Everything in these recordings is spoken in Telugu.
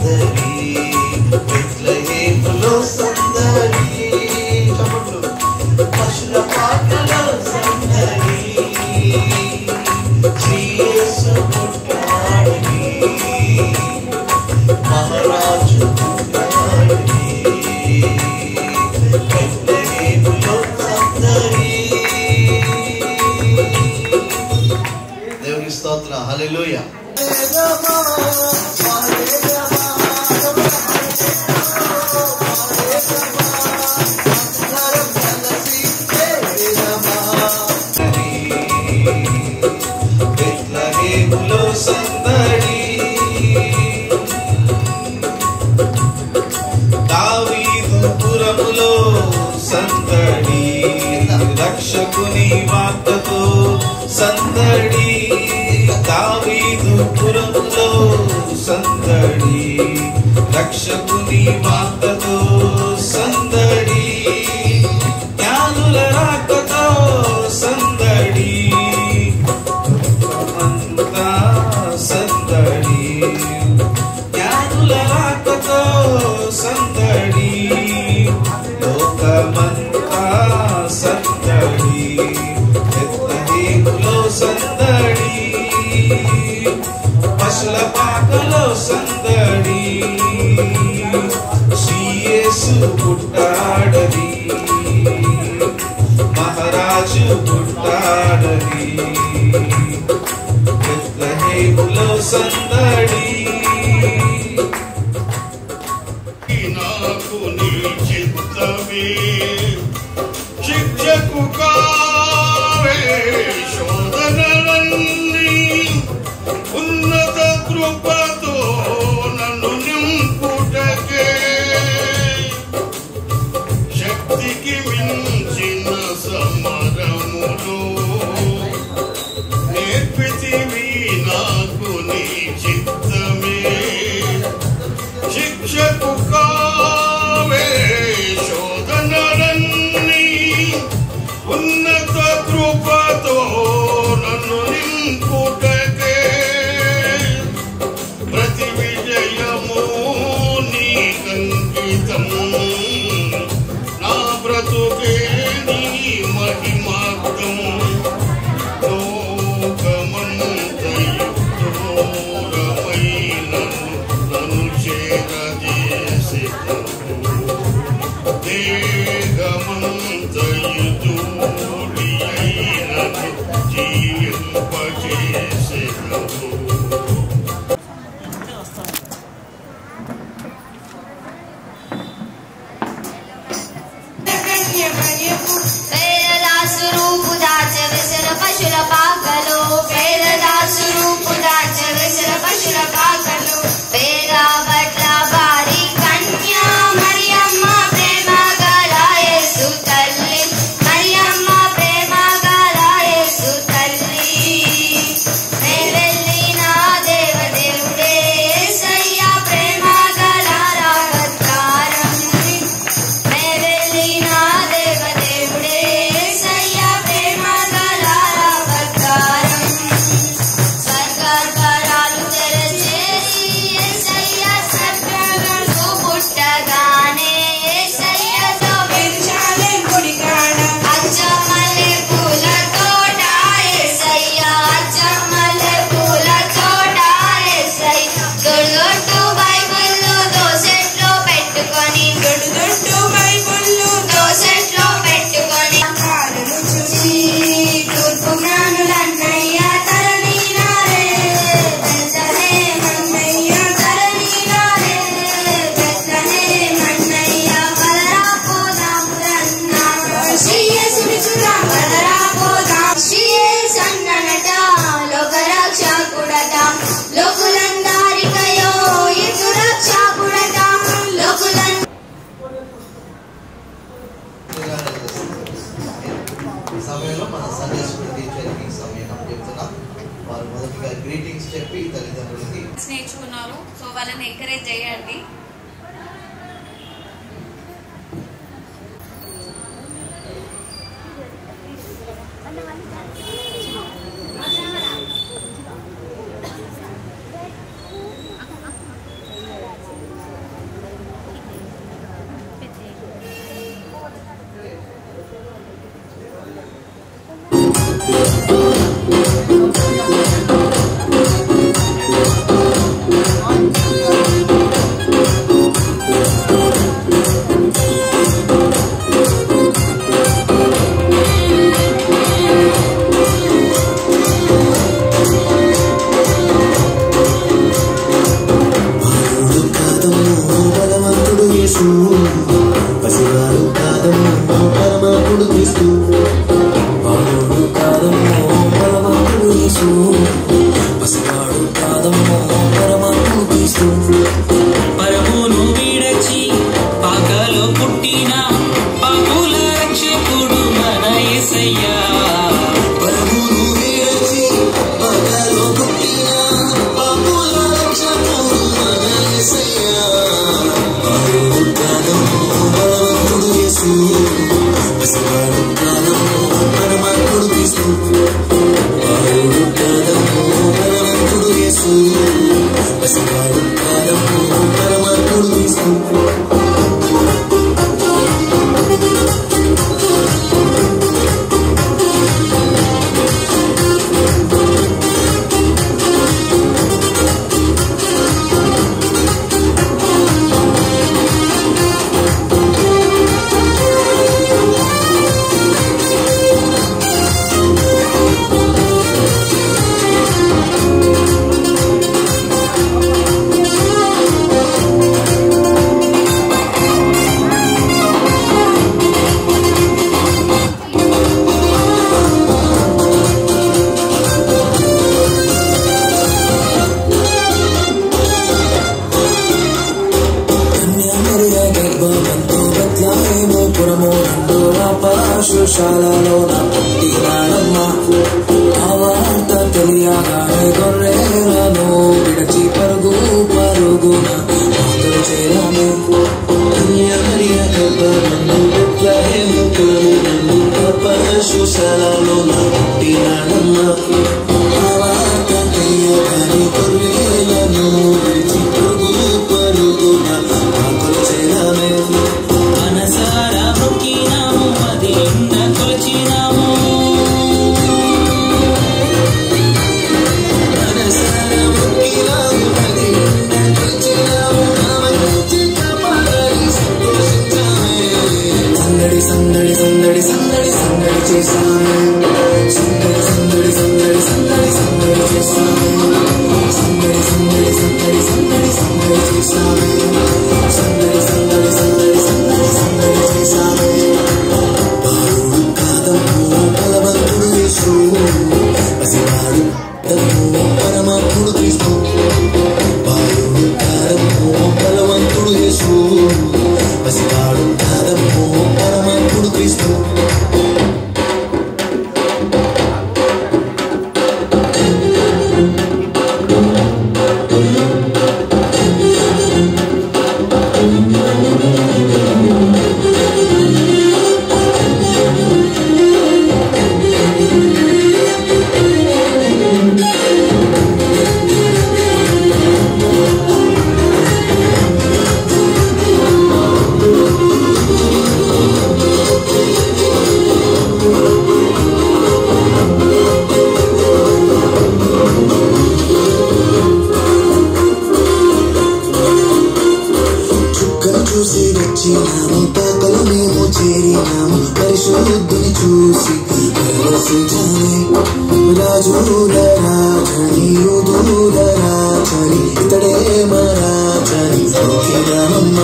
సందడి, బెత్లెహేములో సందడి, పశుల పాకలో సందడి, శ్రీ యేసు పుట్టాడని, మహారాజు పుట్టాడని, బెత్లెహేములో సందడి. దేవుని స్తోత్ర. హల్లెలూయా. బెత్లెహేములో సందడి, దావీదుపురములో సందడి, రక్షకుని వార్తతో సందడి, దావీదుపురములో సందడి, రక్షకుని వార్తతో సందడి, జ్ఞానుల రాకతో సందడి, అంతా సందడి, జ్ఞానుల రాకతో సందడి, లోకమంతా సందడి, బెత్లెహేములో సందడి, పశుల పాకలో సందడి, శ్రీ యేసు పుట్టాడని, మహారాజు పుట్టాడని, బెత్లెహేములో సందడి. నాకు నీ చిత్తమే శిక్షకు కావే, శోధనలన్నీ ఉన్నత కృపతో నన్ను నింపుటకే, శక్తికి మించిన సమరములో నేర్పితివి నాకు నీ చిత్తమే, శిక్షకు కావే, శోధనలన్నీ ఉన్నత కృపతో నన్ను నింపుటకే, ప్రతి విజయము నీకంకితం, నా బ్రతుకే నీ మహిమార్థం, లోకమంతయు దూరమైనను నన్ను చేరజేసెదవు, దేహమంతయు ధూళి అయినను జీవింపజేసెదవు. పేదదాసు రూపు దాచ విసర పశుల పాకలో, పేదదాసు రూపు దాచ విసర పశుల పాకలో, పేద బట్ల భారీ కన్యా మరియమ్మ ప్రేమ గల యేసు తల్లి, మరియమ్మ ప్రేమ గల యేసు తల్లి, నే వెళ్ళిన దేవదేవుడే యేసయ్య ప్రేమ గల రావతారం, నే వెళ్ళిన దేవదేవుడే యేసయ్య ప్రేమ గల రావతారం, స్వర్గద్వారాలు తెరచేసి యేసయ్య సత్యగడు పుట్టగానే, యేసయ్యతో యెరూషలేము గుడికాడ అచ్చమల్లె పూల తోట, యేసయ్య అచ్చమల్లె పూల తోట, యేసయ్య దొడ్డు బైబిళ్ళు దోసెట్లో పెట్టుకొని, దొడ్డు బైబిళ్ళు దోసెట్లో పెట్టుకొని, కారులు చూసి తూర్పు జ్ఞానులన్నయ్య తరలినారే, బెత్లెహేమన్నయ్య తరలినారే, బెత్లెహేమన్నయ్య పదరా పోదాము రన్నాడు, శ్రీ యేసుని చూద్దాం పదరా పోదాం, శ్రీ యేసు అన్ననట లోకరక్షకుడట, లోకులందరికయో యేసు రక్షకుడట, లోకులందరికీ ఈ సమయంలో మన సండే స్కూల్ టీచర్కి సమయం చెప్తున్నాం. వారు మొదటిగా గ్రీటింగ్స్ చెప్పి తల్లిదండ్రులకి నేర్చుకున్నారు, సో వాళ్ళని ఎంకరేజ్ చేయండి. యేసు పసివాడు కాదమ్మో పరమాత్ముడు క్రీస్తు బాలుడు కాదమ్మో పరమాత్ముడు యేసు పసివాడు కాదమ్మో పరమాత్ముడు క్రీస్తు పరమును విడచి పాకలో పుట్టిన పాపుల రక్షకుడు మన యేసయ్యా పరమును విడచి పాకలో పుట్టిన పాపుల రక్షకుడు మన యేసయ్యా బాలుడు కాదమ్మో పరమాత్ముడు యేసు పసివాడు కాదమ్మో పరమాత్ముడు క్రీస్తు బాలుడు కాదమ్మో పరమాత్ముడు యేసు పసివాడు కాదమ్మో పరమాత్ముడు క్రీస్తు శాలలోన పుట్టినాడమ్మ ఆ వార్త తెలియగానే గొర్రెలను విడచి పరుగు పరుగున మాతో చేరామే కన్యామరియ గర్భమందు బెత్లెహేము కులమునందు పశుశాలలోన పుట్టినాడమ్మ ఆ వార్త తెలియగానే గొర్రెలను విడచి పరుగు పరుగున మాతో చేరామే మనసారా మొక్కినాము అది కొలిచినాము మనసారా మొక్కినాము అది కొలిచినాము నామముచి కాపాడి సంతోషించామే సందడి సందడి సందడి సందడి సందడి చేసామే సందడి సందడి సందడి సందడి సందడి చేసామే సందడి సందడి సందడి సందడి సందడి చేసామే సందడి సందడి సందడి సందడి సందడి చేసామే బాలుడు కాదమ్మో బలవంతుడు యేసు పసివాడు కాదమ్మో పరమాత్ముడు క్రీస్తు బాలుడు కాదమ్మో బలవంతుడు యేసు పసివాడు కాదమ్మో పరమాత్ముడు క్రీస్తు చుక్కను చూసి వచ్చినాము పాకలు మేము చేరినాము పరిశుద్ధుని చూసి పరవశించామే రాజుల రాజని యూదుల రాజని ఇతడే మా రాజని ఓకేనామమ్మ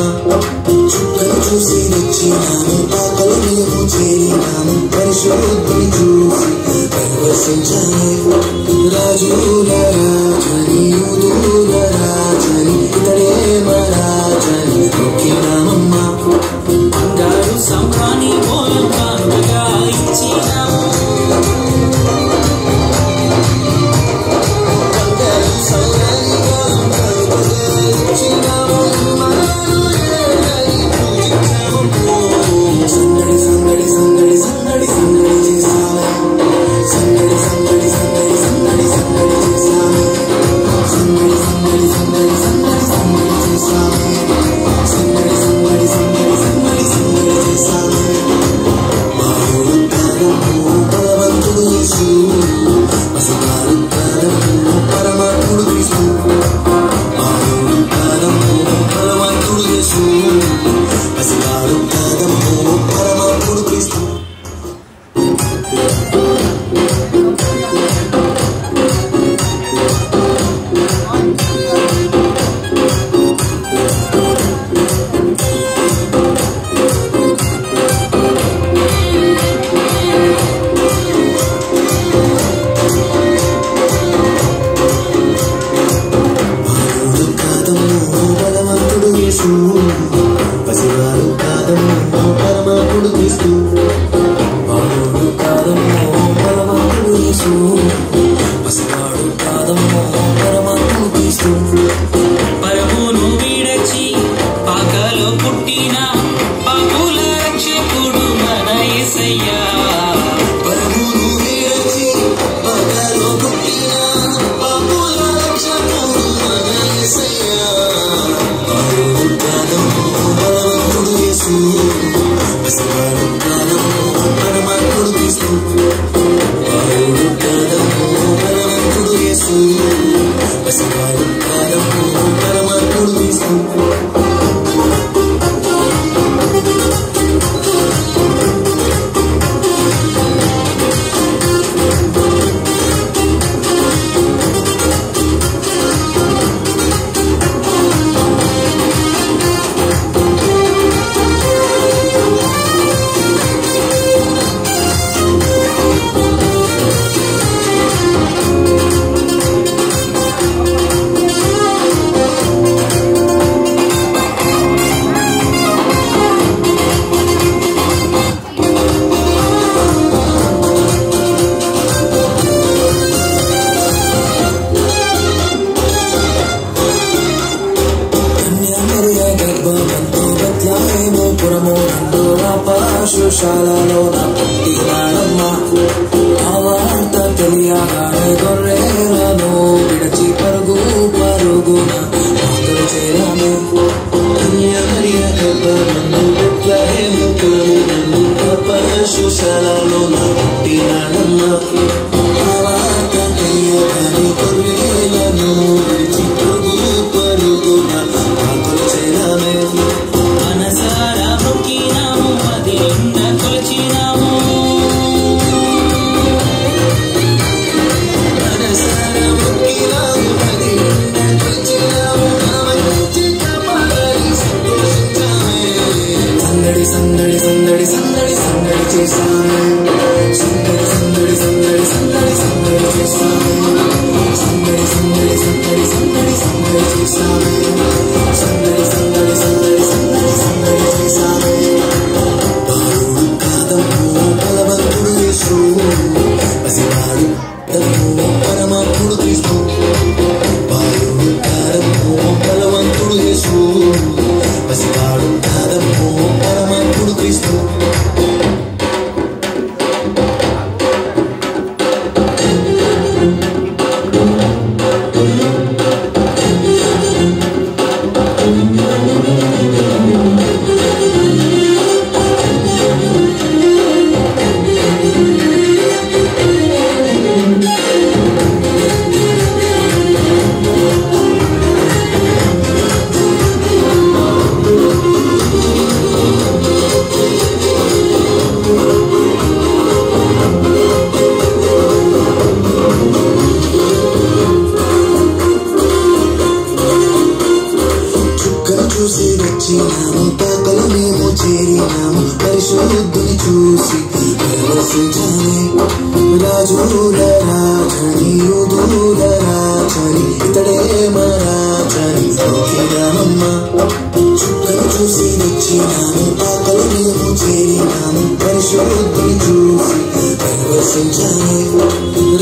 చుక్కను చూసి వచ్చినాము పాకలు మేము చేరినాము పరిశుద్ధుని చూసి పరవశించామే రాజుల రాజని యూదుల రాజని ఇతడే మా రాజని ఓకేనామమ్మ బంగారు సంభాని మూలం కానుకగా ఇచ్చినాము బంగారు సంఘాన్ని కానుకగా ఇచ్చినాము ఇమ్మానుయేలని పూజించాము సందడి సందడి సందడి సందడి సందడి చేసామే సందడి సందడి సందడి సందడి సందడి చేసామే సందడి సందడి సందడి సందడి సందడి చేసామే సందడి సందడి సందడి సందడి సందడి చేసామే బాలుడు కాదమ్మో యేసు పసివాడు కాదమ్మో పరమాత్ముడు క్రీస్తు బాలుడు కాదమ్మో పరమాత్ముడు యేసు పసివాడు కాదమ్మో పరమాత్ముడు క్రీస్తు పరమును విడచి పాకలో పుట్టిన పాపుల రక్షకుడు మన యేసయ్యా పరమును విడచి పాకలో పుట్టిన పాపుల రక్షకుడు మన యేసయ్యా బాలుడు కాదమ్మో పరమాత్ముడు యేసు పసివాడు కాదమ్మో పరమాత్ముడు క్రీస్తు బాలుడు కాదమ్మో పరమాత్ముడు యేసు పసివాడు కాదమ్మో పరమాత్ముడు క్రీస్తు శాలలో నా పుట్టినాడమ్మ ఆ వార్త తెలియగానే గొర్రెలను విడచి పరుగు పరుగున మాతో చేరామే శాలలో నా పుట్టినాడమ్మ ఆ వార్త తెలియగానే గొర్రెలను విడచి పరుగు పరుగున మాతో చేరామే మనసారా మొక్కినాము అది ఉన్న కొలిచినాము మనసారా మొక్కినాము అది ఉన్న కొలిచినాము నామముచి కాపాడి సంతోషించామే సందడి సందడి సందడి సందడి సందడి చేశామే సందడి సందడి సందడి సందడి సందడి చేశామే సందడి సందడి సందడి సందడి సందడి చేశామే సందడి సందడి సందడి సందడి సందడి చేశామే బాలుడు కాదమ్మో బలవంతుడు యేసు పసివాడు కాదమ్మో పరమాత్ముడు క్రీస్తు బాలుడు కాదమ్మో బలవంతుడు యేసు పసివాడు కాదమ్మో పరమాత్ముడు క్రీస్తు చూసి వచ్చినాము పాకలు మేము చేరినాము పరిశుద్ధుని చూసి పరవశించామే రాజుల రాజని యూదుల రాజని ఇతడే మా రాజని మొక్కినామమ్మ చుక్కలు చూసి వచ్చినాము పాకలు మేము చేరినాము పరిశుద్ధుని చూసి పరవశించామే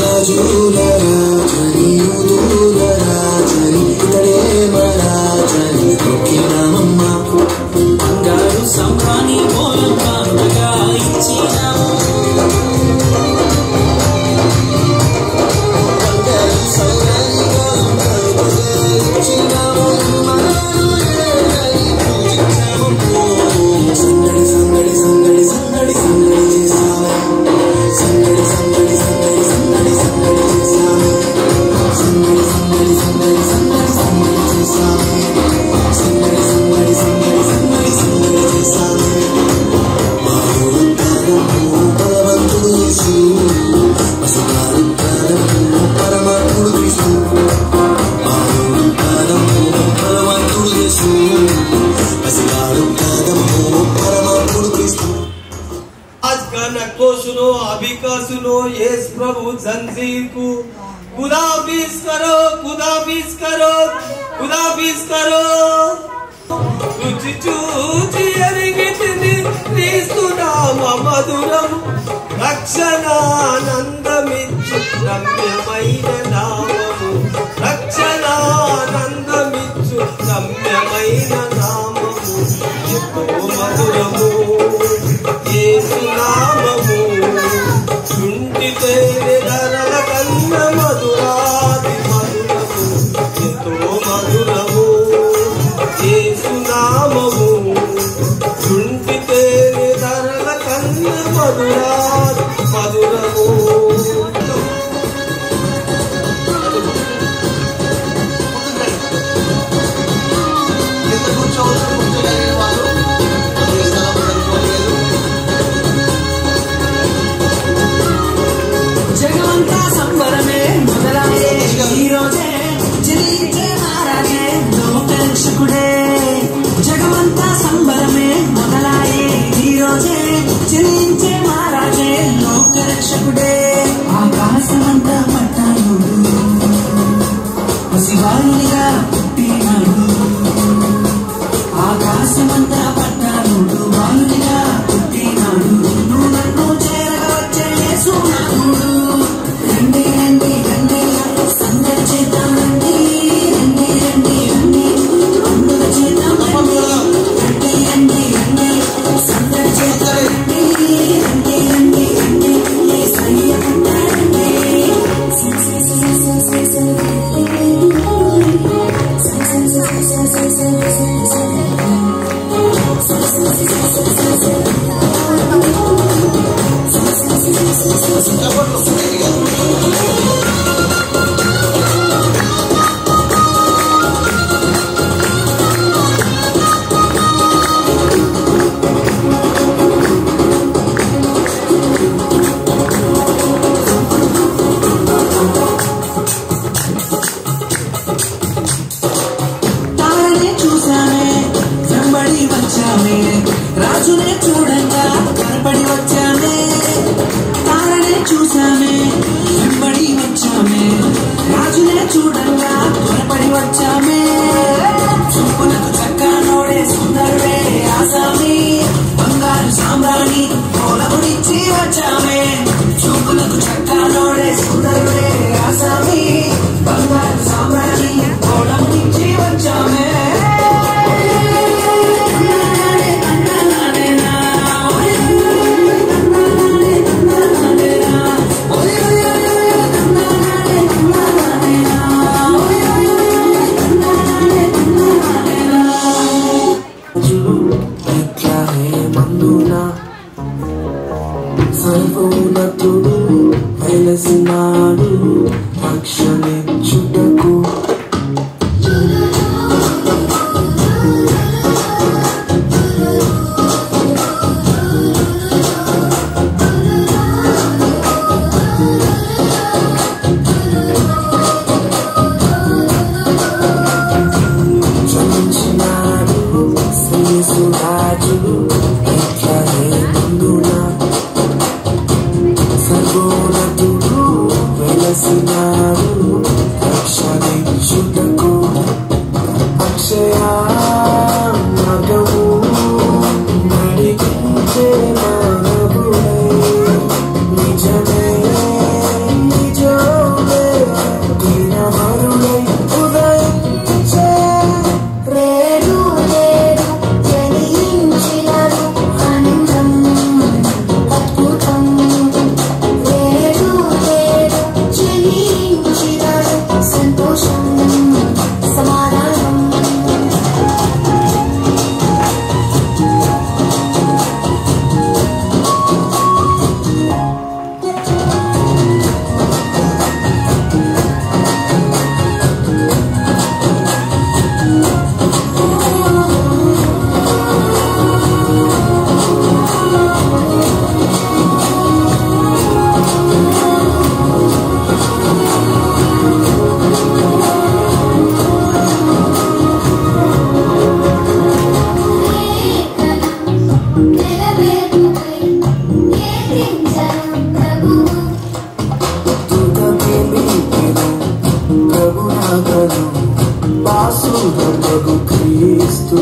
రాజుల రాజని యూదుల రాజని ఇతడే మా రాజని మొక్కినామమ్మ బంగారు సంభాని పోలం కానుకగా ఇచ్చినాము బంగారు సంభాని పోలం కానుకగా ఇచ్చినాము సందడి సందడి సందడి సందడి సందడి చేశామే సందడి సందడి సందడి సందడి సందడి చేశామే సందడి సందడి సందడి సందడి సందడి చేశామే సందడి సందడి సందడి సందడి సందడి చేశామే బాలుడు కాదమ్మో బలవంతుడు యేసు పసివాడు కాదమ్మో పరమాత్ముడు క్రీస్తు బాలుడు కాదమ్మో బలవంతుడు యేసు పసివాడు కాదమ్మో పరమాత్ముడు క్రీస్తు आज का नक्को सुनो अभी का सुनो यस प्रभु जंजीर को खुदाफिज करो खुदाफिज करो खुदाफिज करो రుచి చూచి ఎరిగితిని క్రీస్తు నామ మధురము రక్షణానందమిచ్చు రమ్యమైన నామము రక్షణానందమిచ్చు రమ్యమైన నామము ఎంతో మధురము యేసు నామము చుంటితే ధరల కన్న మధురాది మధురము ఎంతో మధురము యేసు నామము చుంటితే ధరల కన్న మధురాది మధురము జగమంతా సంబరమే మొదలాయే ఈ రోజే జనించే మహారాజే లోకరక్షకుడే జగమంతా సంబరమే మొదలాయే ఈ రోజే జనించే మహారాజే లోకరక్షకుడే ఆకాశమంతా పట్టాడు పసివారునిగా పుట్టినాడు ఆకాశమంతా పట్టాడు వారునిగా పుట్టినాడు నువ్వు నన్ను చేరగా వచ్చే యేసు నాథుడు రండి రండి రండి సందడి చేద్దాం రండి రండి రండి రండి పండుగ చేద్దాం రండి రండి రండి రండి సందడి చేద్దాం రండి రండి రండి రండి యేసయ్య పుట్టాడండి తారనే చూసామే వెంబడి వచ్చామే రాజునే చూడంగా కనపడి వచ్చామే తారనే చూసామే వెంబడి వచ్చామే రాజునే చూడంగా త్వరపడి వచ్చామే చూపులకు చక్కనోడే సుందరుడే ఆసామి బంగారు సామ్రాణి కోలమునిచ్చి వచ్చామే చూపులకు చక్కనోడే సుందరుడే ఆసామి బంగారు సామ్రాణి కోలమునిచ్చి వచ్చామే సర్వోన్నతుడు వెలసినాడు రక్షణించుటకు జనించినాడు శ్రీసురాజు ఎట్లనే ముందున సర్వోన్నతుడు వెలసినాడు రక్షణించుటకు అక్షయా మగము నడిపించే మానవుడై నిజమే నిజమే దినమరుడై ఉదయించే రేడు రేడు జనించినను అనంతం అద్భుతం రేడు రేడు జనించినను సంతోషం సమాధానం ప్రభునగను పాసురమగు క్రీస్తు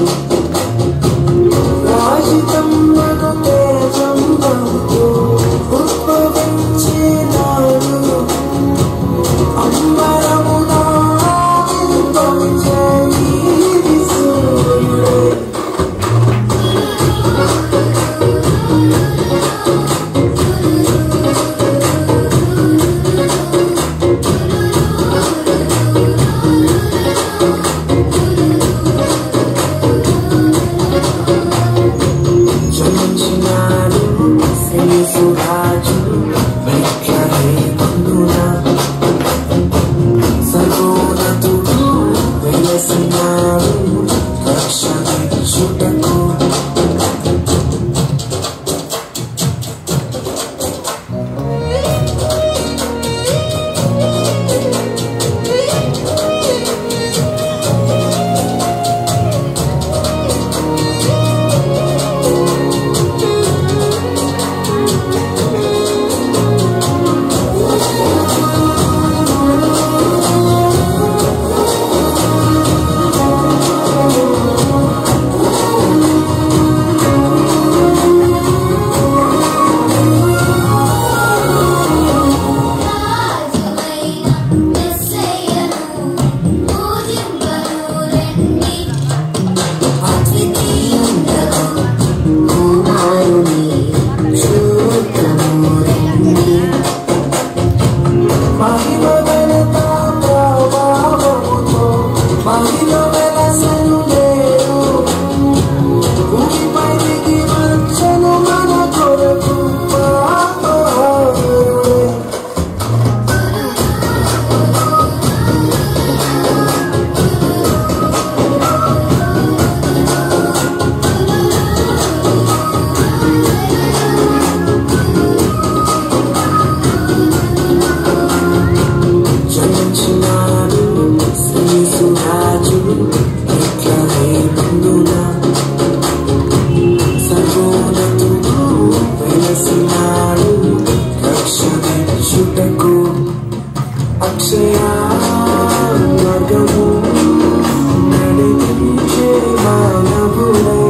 మానవుడై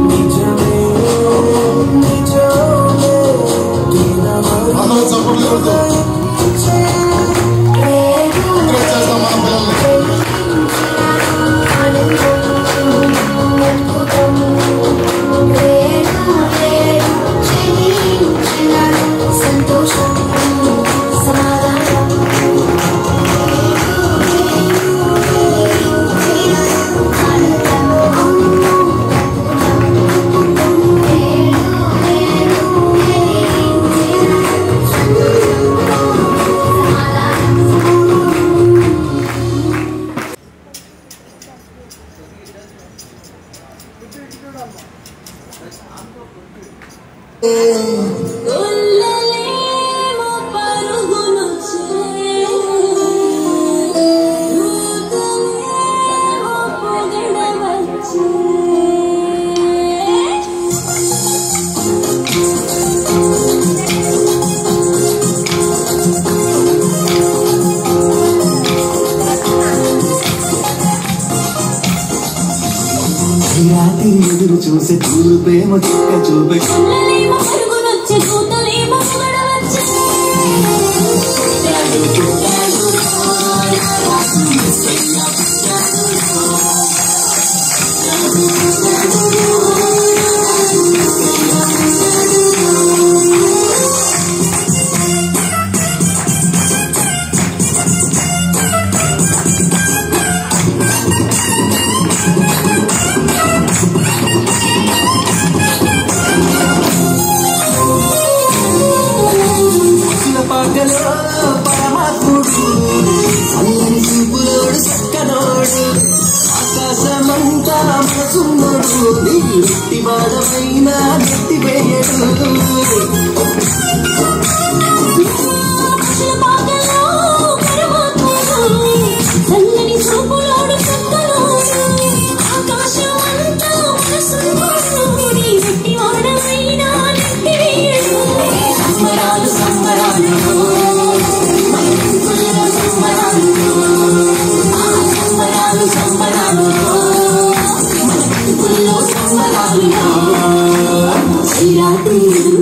నిజమే నిజమే అందరూ చప్పట్లు కొడతాం. చేస్తాం మన సంతోషం సమాధానం ఎదురు చూసే చూలు ప్రేమ చిక్క చూపే పరమాత్ముడు అల్లని చూపులోడు చక్కనోడు ఆకాశమంతా మనసున్నోడు నీ వ్యక్తి బాధమైన వ్యక్తి వేయడు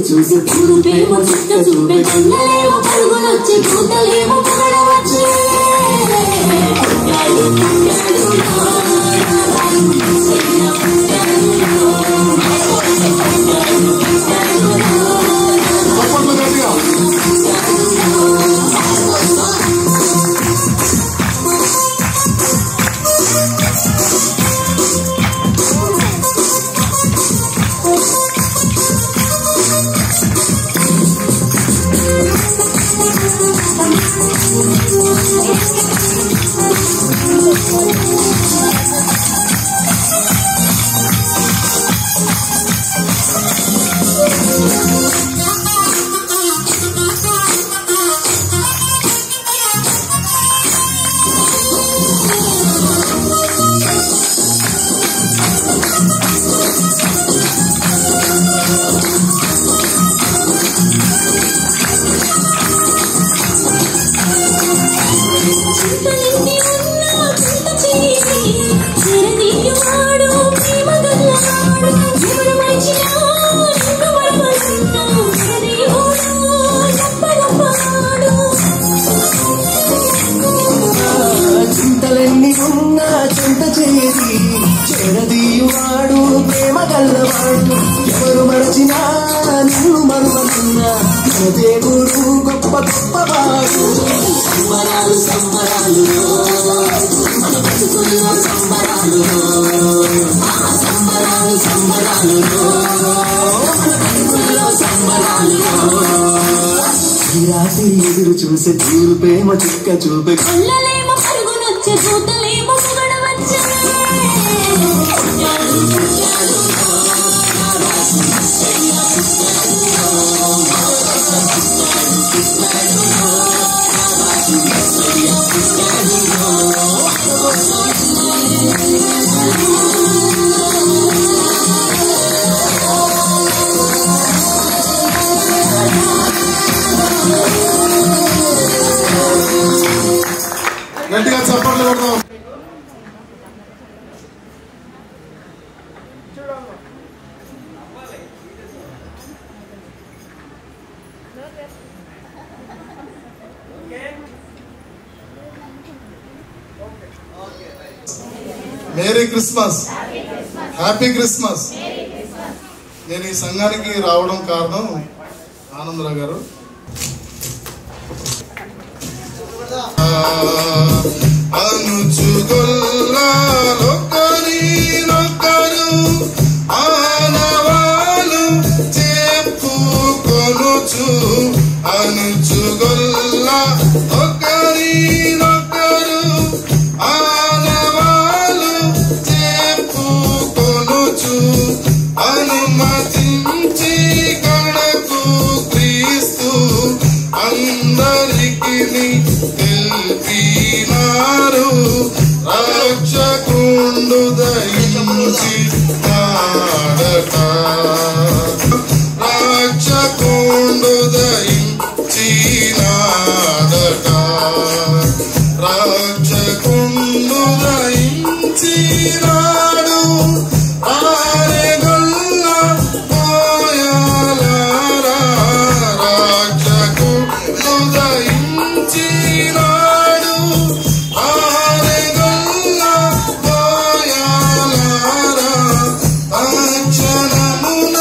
చూసి ప్రేమ చుక్క చూపే కళ్ళలేమో పరుగులొచ్చి కూతలేమో పగడవచ్చి చింతలెన్ని ఉన్నా చింత చేసి చెరదీయువాడు ప్రేమ గల్లవాడు ఎవరు మరచినా నిన్ను మరువనున్నా దేవుడు గొప్ప గొప్పవాడు సంబరాలు సంబరాలు మన బతుకుల్లో సంబరాలు సంబరాలు సంబరాలు మన బతుకుల్లో సంబరాలు రాత్రి ఎదురు చూసే చూలు ప్రేమ చుక్క చూపే కళ్ళలేమో పరుగునొచ్చే చూతలేమో పొగడవచ్చే గట్టిగా చప్పట్లు కొడదాం. Merry Christmas, happy Christmas. నేను ఈ సంఘానికి రావడం కారణం ఆనందరావు గారు. అనుచుగొల్లొక్కరినొక్కరు ఆనవాలు చెప్పుకొనుచు, అనుచుగొల్ల ఒక్కరినొక్కరు ఆనవాలు చెప్పుకొనుచు, అనుమతించి కడకు క్రీస్తు అందరికి తెలిపినారు, రక్షకుండు దయించి నాడట, రక్షకుండు దయించి నాడట, రక్షకుండు దయించి నాడు, ఆరెగొల్ల పోయాలారా, రక్షకుండు దయించి నాడు, ఆరెగొల్ల పోయాలారా, అక్షరమున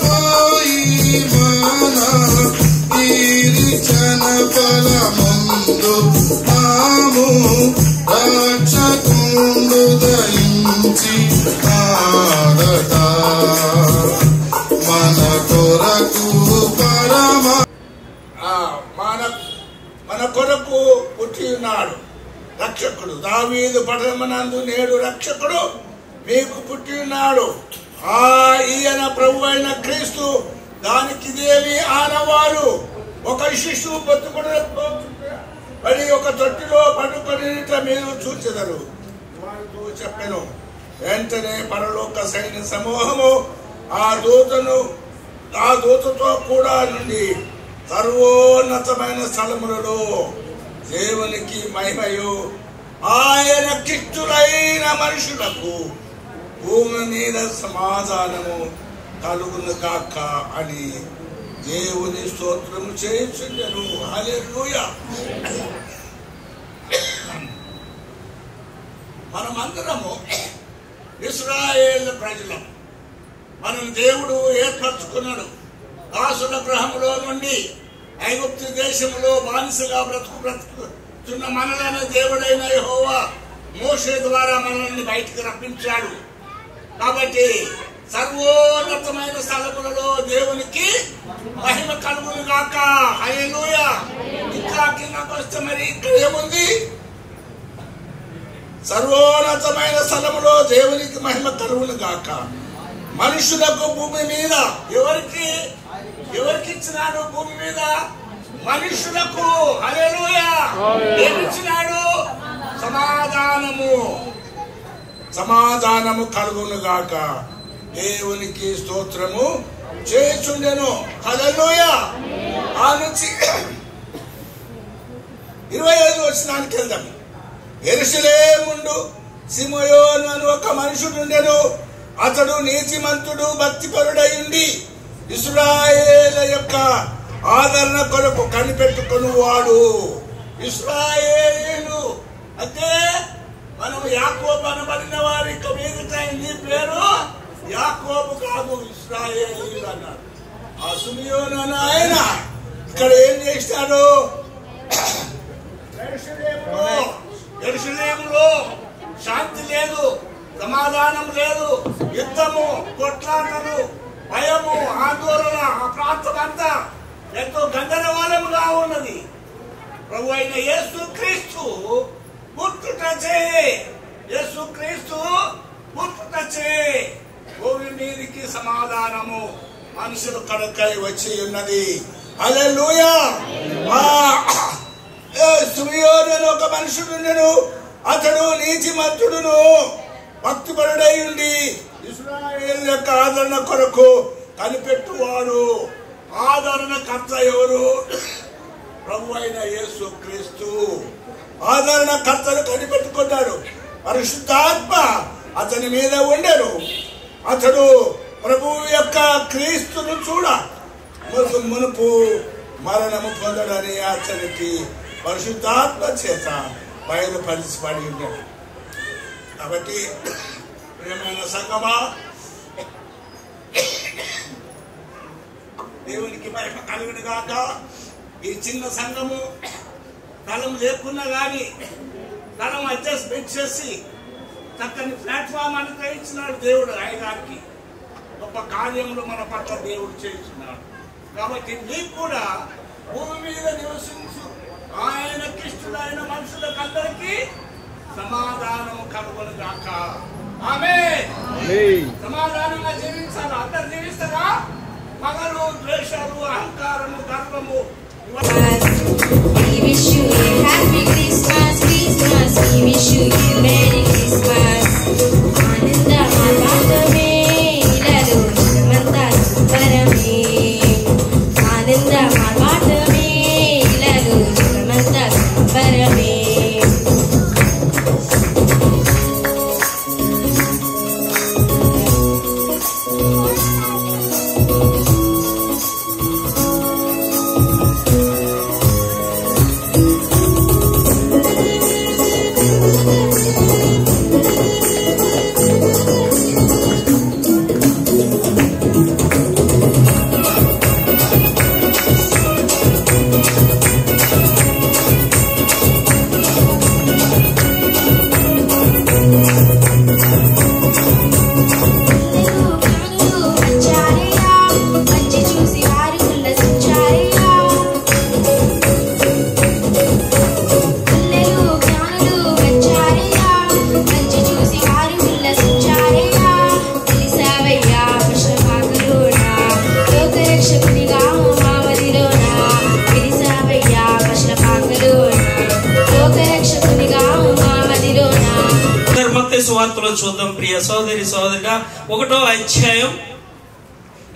పోయి మన ఈరిచన ఫలమందు తాము, రక్షకుండు దయించి ఆడట, మన కొరకు పరమ మన కొరకు పుట్టి ఉన్నాడు రక్షకుడు. దావీదు పట్టణమునందు నేడు రక్షకుడు మీకు పుట్టి ఉన్నాడు. ఈయన ప్రభు అయిన క్రీస్తు. దానికి దేవి ఆనవారు ఒక శిశువు బతుకుడు మరి ఒక తొట్టిలో పడుకొని మీరు చూచెదరు వారితో చెప్పెను. వెంటనే పరలోక సైన్య సమూహము ఆ దూతతో కూడా నుండి సర్వోన్నతమైన స్థలములలో దేవునికి మహిమయు ఆయన కిష్టులైన మనుషులకు భూమి మీద సమాధానము కలుగును కాక అని దేవుని స్తోత్రము చేయుచుండెను. హల్లెలూయా. మనమందరము ఇశ్రాయేలు ప్రజలం. మనం దేవుడు ఏర్పరచుకున్నాడు. దాసుల గృహంలో నుండి ఐగుప్తు దేశంలో బానిసగా బ్రతుకుతున్న మనలను దేవుడైన యెహోవా మోషే ద్వారా మనల్ని బయటికి రప్పించాడు. కాబట్టి సర్వోన్నతమైన స్థలములలో దేవునికి మహిమ కలుగును గాక. హల్లెలూయా. ఇంకా కిందకు వస్తే మరి ఇక్కడ ఏముంది? సర్వోన్నతమైన స్థలములో దేవునికి మహిమ కలుగును గాక. మనుషులకు భూమి మీద ఎవరికి ఇచ్చినాడు? భూమి మీద మనుషులకు. హల్లెలూయా. ఏమిచ్చినాడు? సమాధానము కలుగును గాక. దేవునికి స్తోత్రము చేయుచుండెను. హల్లెలూయా. ఆ నుంచి 25 వచనానికి వెళ్దాం. యెరూషలేముందు సిమయోను అని ఒక మనుషుడుండెను. అతడు నీతిమంతుడు, భక్తిపరుడై ఉండి ఇశ్రాయేలు యొక్క ఆదరణ కొరకు కనిపెట్టుకునివాడు. ఇశ్రాయేలు అంటే మనం యాకోబు అనబడిన వారి మీద నీ పేరు యాకోబు కాదు, ఇశ్రాయేలు అన్నాడు. ఆ సిమయోను అని ఆయన ఇక్కడ ఏం చేస్తాడు? యెరూషలేములో శాంతి లేదు, సమాధానం లేదు, యుద్ధము, కొట్లాటలు, భయము, ఆందోళన. ఆ ప్రాంతం అంతా ఎంతో గందరగోళముగా ఉన్నది. ప్రభు అయిన యేసుక్రీస్తు పుట్టుటచే భూమి మీదికి సమాధానము మనుషులు కడకై వచ్చి ఉన్నది. హల్లెలూయా. సిమయోను ఒక మనుషుడుండెను. అతడు నీతిమంతుడును, భక్తిపరుడై ఉండి ఇశ్రాయేలు యొక్క ఆదరణ కొరకు కనిపెట్టువాడు. ఆదరణకర్త ఎవరు? ప్రభు అయిన యేసుక్రీస్తు. ఆదరణకర్తను కనిపెట్టుకున్నాడు. పరిశుద్ధాత్మ అతని మీద ఉండెను. అతడు ప్రభువు యొక్క క్రీస్తును చూడ మునుపు మరణము పొందడని అతనికి పరిశుద్ధాత్మ చేత బయలుపరిచిపడి ఉన్నాడు. కాబట్టి ప్రియమైన సంగమా, దేవునికి మహిమ కలుగును గాక. ఈ చిన్న సంఘము స్థలం లేకున్నా కానీ స్థలం అడ్జస్ట్మెంట్ చేసి చక్కని ప్లాట్ఫామ్ అనుగ్రహించినాడు దేవుడు. ఆయనకి గొప్ప కార్యములు మన పట్ల దేవుడు చేస్తున్నాడు. కాబట్టి నీకు కూడా భూమి మీద నివసించు ఆయనకిష్టులైన మనుషులకందరికీ సమాధానము కలుగును గాక. ఆమేన్. సమాధానంగా జీవించాలి. అందరు జీవిస్తారా? పగలు, ద్వేషాలు, అహంకారము, గర్వము We wish you a happy Christmas, Christmas. We wish you a Merry Christmas. ఆనంద మాటమే ఇలాలో జగమంతా సుందరమే. ఆనంద మాటమే ఇలాలో జగమంతా సుందరమే. సువార్తలో చూద్దాం. ప్రియ సోదరి సోదరుడా, 1వ అధ్యాయం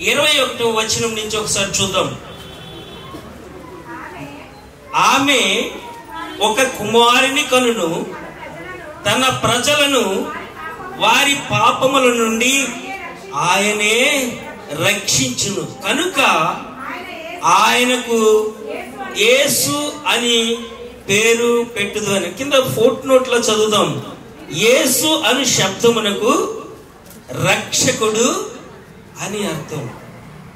21వ వచనం నుంచి ఒకసారి చూద్దాం. ఆమె ఒక కుమారుని కనును, తన ప్రజలను వారి పాపముల నుండి ఆయనే రక్షించును కనుక ఆయనకు యేసు అని పేరు పెట్టుదు అని. కింద ఫుట్ నోట్ లో చదువుదాం. యేసు అను శబ్దమునకు రక్షకుడు అని అర్థం.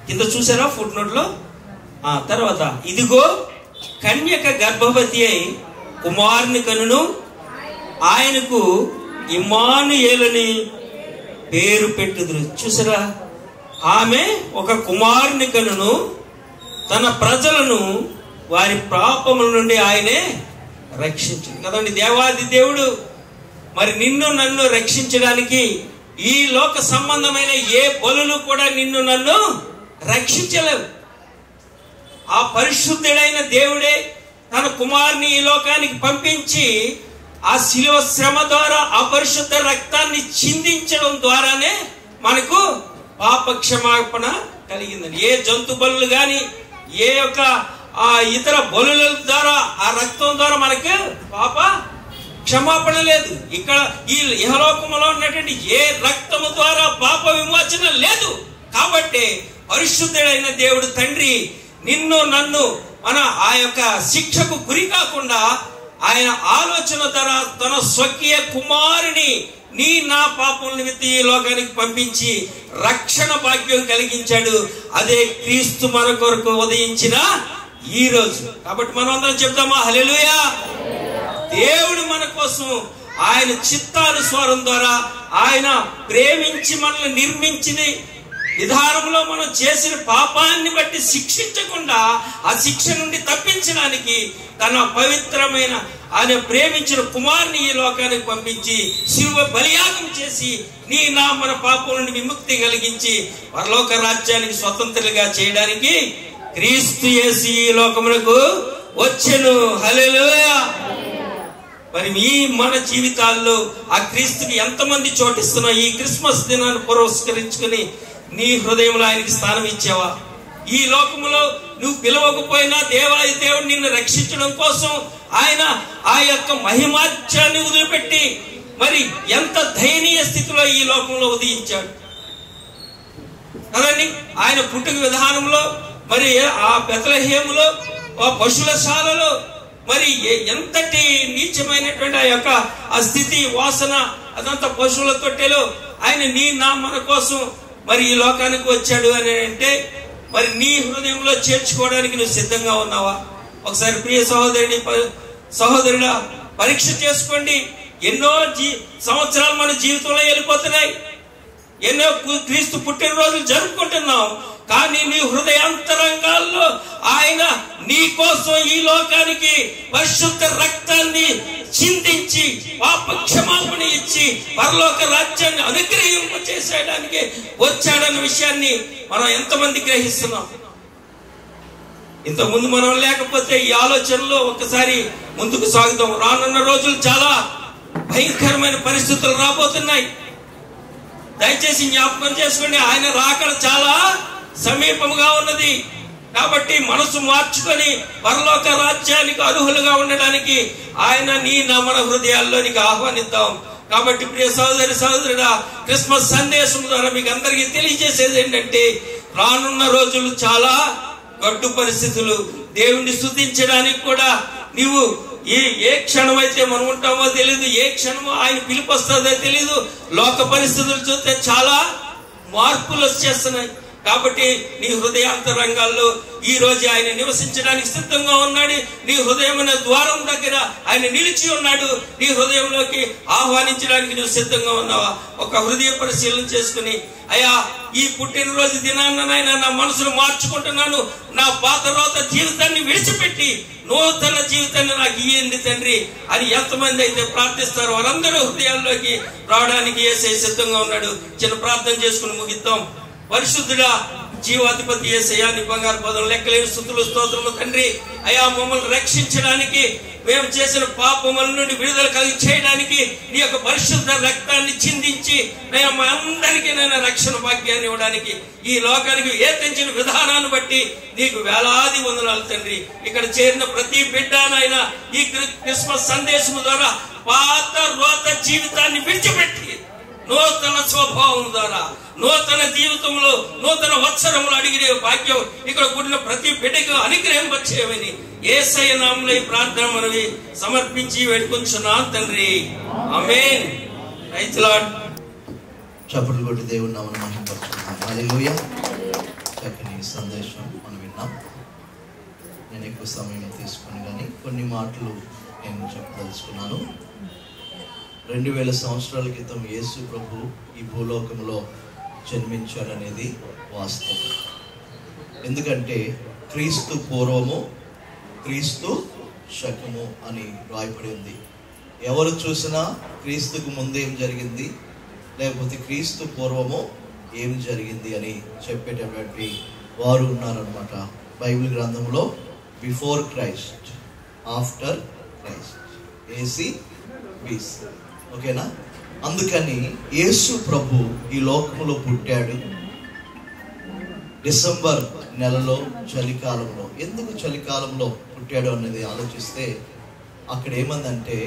కింద చూసారా ఫుట్ నోట్ లో. తర్వాత ఇదిగో కన్యక గర్భవతి అయి కుమారుని కనును, ఆయనకు ఇమ్మానుయేలని పేరు పెట్టుదురు. చూసారా, ఆమె ఒక కుమారుని కనును, తన ప్రజలను వారి పాపముల నుండి ఆయనే రక్షించు కదండి. దేవాది దేవుడు మరి నిన్ను నన్ను రక్షించడానికి ఈ లోక సంబంధమైన ఏ బలులు కూడా నిన్ను నన్ను రక్షించలేవు. ఆ పరిశుద్ధుడైన దేవుడే తన కుమారుని ఈ లోకానికి పంపించి ఆ శిలువ శ్రమ ద్వారా ఆ పరిశుద్ధ రక్తాన్ని చిందించడం ద్వారానే మనకు పాప క్షమాపణ కలిగిందని. ఏ జంతు బలులు గాని ఏ యొక్క ఇతర బలుల ద్వారా ఆ రక్తం ద్వారా మనకు పాప క్షమాపణ లేదు. ఇక్కడ ఈ ఇహలోకములో ఉన్నటువంటి ఏ రక్తము ద్వారా పాప విమోచన లేదు. కాబట్టి పరిశుద్ధుడైన దేవుడు తండ్రి నిన్ను నన్ను మన ఆ యొక్క శిక్షకు గురి కాకుండా ఆయన ఆలోచన ద్వారా తన స్వకీయ కుమారుని నీ నా పాపం నిమిత్తం ఈ లోకానికి పంపించి రక్షణ భాగ్యం కలిగించాడు. అదే క్రీస్తు మన కొరకు ఉదయించిన ఈ రోజు. కాబట్టి మనం అందరం చెప్తామా హల్లెలూయా. దేవుడు మన కోసం ఆయన చిత్తానుసారం ద్వారా ఆయన ప్రేమించి మనల్ని నిర్మించింది విధానంలో మనం చేసిన పాపాన్ని బట్టి శిక్షించకుండా ఆ శిక్ష నుండి తప్పించడానికి తన పవిత్రమైన ఆయన ప్రేమించిన కుమారుని ఈ లోకానికి పంపించి శిలువ బలియాగం చేసి నీ నా మన పాపం నుండి విముక్తి కలిగించి పరలోక రాజ్యానికి స్వతంత్రులుగా చేయడానికి క్రీస్తు యేసు ఈ లోకమునకు వచ్చెను. హల్లెలూయా. మరి ఈ మన జీవితాల్లో ఆ క్రీస్తుకి ఎంతమంది చోటిస్తున్నా ఈ క్రిస్మస్ దినాన్ని పురస్కరించుకుని నీ హృదయంలో ఆయనకి స్థానం ఇచ్చావా? ఈ లోకములో నువ్వు పిలవకపోయినా దేవాది దేవుడు నిన్ను రక్షించడం కోసం ఆయన ఆ యొక్క మహిమాత్యాన్ని వదిలిపెట్టి మరి ఎంత దయనీయ స్థితిలో ఈ లోకంలో ఉదయించాడు. కదండి. ఆయన పుట్టుక విధానంలో మరి ఆ బెత్లెహేములో ఆ పశువుల శాలలో మరి ఎంతటి నీచమైనటువంటి ఆ యొక్క ఆ స్థితి వాసన అదంతా పశువుల తొట్టెలో ఆయన మన కోసం మరి ఈ లోకానికి వచ్చాడు అని అంటే మరి నీ హృదయంలో చేర్చుకోవడానికి నువ్వు సిద్ధంగా ఉన్నావా? ఒకసారి ప్రియ సహోదరుడా పరీక్ష చేసుకోండి. ఎన్నో సంవత్సరాలు మన జీవితంలో వెళ్ళిపోతున్నాయి. ఎన్నో క్రీస్తు పుట్టినరోజులు జరుపుకుంటున్నాం. కానీ నీ హృదయాంతరంగాల్లో ఆయన నీ కోసం ఈ లోకానికి పరిశుద్ధ రక్తాన్ని చిందించి పాప క్షమాపణ ఇచ్చి పరలోక రాజ్యాన్ని అనుగ్రహింప చేసేయడానికి వచ్చాడన్న విషయాన్ని మనం ఎంతమంది గ్రహిస్తున్నాం? ఇంతకుముందు మనం లేకపోతే ఈ ఆలోచనలో ఒక్కసారి ముందుకు సాగుతాం. రానున్న రోజులు చాలా భయంకరమైన పరిస్థితులు రాబోతున్నాయి. దయచేసి జ్ఞాపకం చేసుకోండి, ఆయన రాకడ చాలా సమీపంగా ఉన్నది. కాబట్టి మనసు మార్చుకొని పరలోక రాజ్యానికి అర్హులుగా ఉండడానికి ఆయన మన హృదయాల్లోనికి ఆహ్వానిద్దాం. కాబట్టి ప్రియ సహోదరుడా, క్రిస్మస్ సందేశం ద్వారా మీకు అందరికీ తెలియజేసేది ఏంటంటే రానున్న రోజులు చాలా గడ్డు పరిస్థితులు. దేవుణ్ణి స్తుతించడానికి కూడా నీవు ఏ క్షణం అయితే మనం ఉంటామో తెలీదు, ఏ క్షణమో ఆయన పిలుపు వస్తుందో తెలీదు. లోక పరిస్థితులు చూస్తే చాలా మార్పులు వచ్చేస్తున్నాయి. కాబట్టి నీ హృదయాంతరంగాల్లో ఈ రోజు ఆయన నివసించడానికి సిద్ధంగా ఉన్నాడు. నీ హృదయమైన ద్వారం దగ్గర ఆయన నిలిచి ఉన్నాడు. నీ హృదయంలోకి ఆహ్వానించడానికి నువ్వు సిద్ధంగా ఉన్నావా? ఒక హృదయ పరిశీలన చేసుకుని, అయ్యా ఈ పుట్టినరోజు దినాన్ననైనా నా మనసును మార్చుకుంటున్నాను, నా పాత రోత జీవితాన్ని విడిచిపెట్టి నూతన జీవితాన్ని నాకు ఇయ్యండి తండ్రి అని ఎంతమంది అయితే ప్రార్థిస్తారో వారందరూ హృదయాల్లోకి రావడానికి యేసయ్య సిద్ధంగా ఉన్నాడు. చిన్న ప్రార్థన చేసుకుని ముగిద్దాం. పరిశుద్ధుడా, జీవాధిపతి యేసయ్యా, నీ బంగారు పదం లెక్కలేని స్తుతులు స్తోత్రములు తండ్రి. అయా మమ్మల్ని రక్షించడానికి, మేము చేసిన పాపముల నుండి విడుదల కలిగి చేయడానికి నీ యొక్క పరిశుద్ధ రక్తాన్ని చిందించి నేను మా అందరికీ నేను రక్షణ భాగ్యాన్ని ఇవ్వడానికి ఈ లోకానికి ఏతించిన విధానాన్ని బట్టి నీకు వేలాది వందనాలు తండ్రి. ఇక్కడ చేరిన ప్రతి బిడ్డనైనా ఈ క్రిస్మస్ సందేశం ద్వారా పాత రోత జీవితాన్ని విడిచిపెట్టి నూతన స్వభావం ద్వారా నూతన జీవితంలో నూతన వత్సరములు అడిగిన భాగ్యం ఇక్కడ కూడిన ప్రతి బిడ్డకు అనుగ్రహింపచేయమని యేసయ్య నామములో ఈ ప్రార్థన మనవి సమర్పించి వేడుకొంచున్నాం తండ్రి. ఆమేన్. Praise the lord. చప్పట్లు కొట్టి దేవుని నామమును మహిమపరచుకుందాం. హల్లెలూయా. చక్కని సందేశం మనం విన్నాం. నేను ఎక్కువ సమయం తీసుకుని కానీ కొన్ని మాటలు నేను చెప్పదలుచుకున్నాను. 2000 సంవత్సరాల క్రితం యేసు ప్రభు ఈ భూలోకంలో జన్మించాడనేది వాస్తవం. ఎందుకంటే క్రీస్తు పూర్వము క్రీస్తు శకము అని రాయబడి ఉంది. ఎవరు చూసినా క్రీస్తుకు ముందేం జరిగింది లేకపోతే క్రీస్తు పూర్వము ఏం జరిగింది అని చెప్పేటటువంటి వారు ఉన్నారనమాట. బైబిల్ గ్రంథంలో before Christ, after Christ, AC BC. ఓకేనా? అందుకని యేసు ప్రభు ఈ లోకంలో పుట్టాడు డిసెంబర్ నెలలో చలికాలంలో. ఎందుకు చలికాలంలో పుట్టాడు అనేది ఆలోచిస్తే అక్కడ ఏమందంటే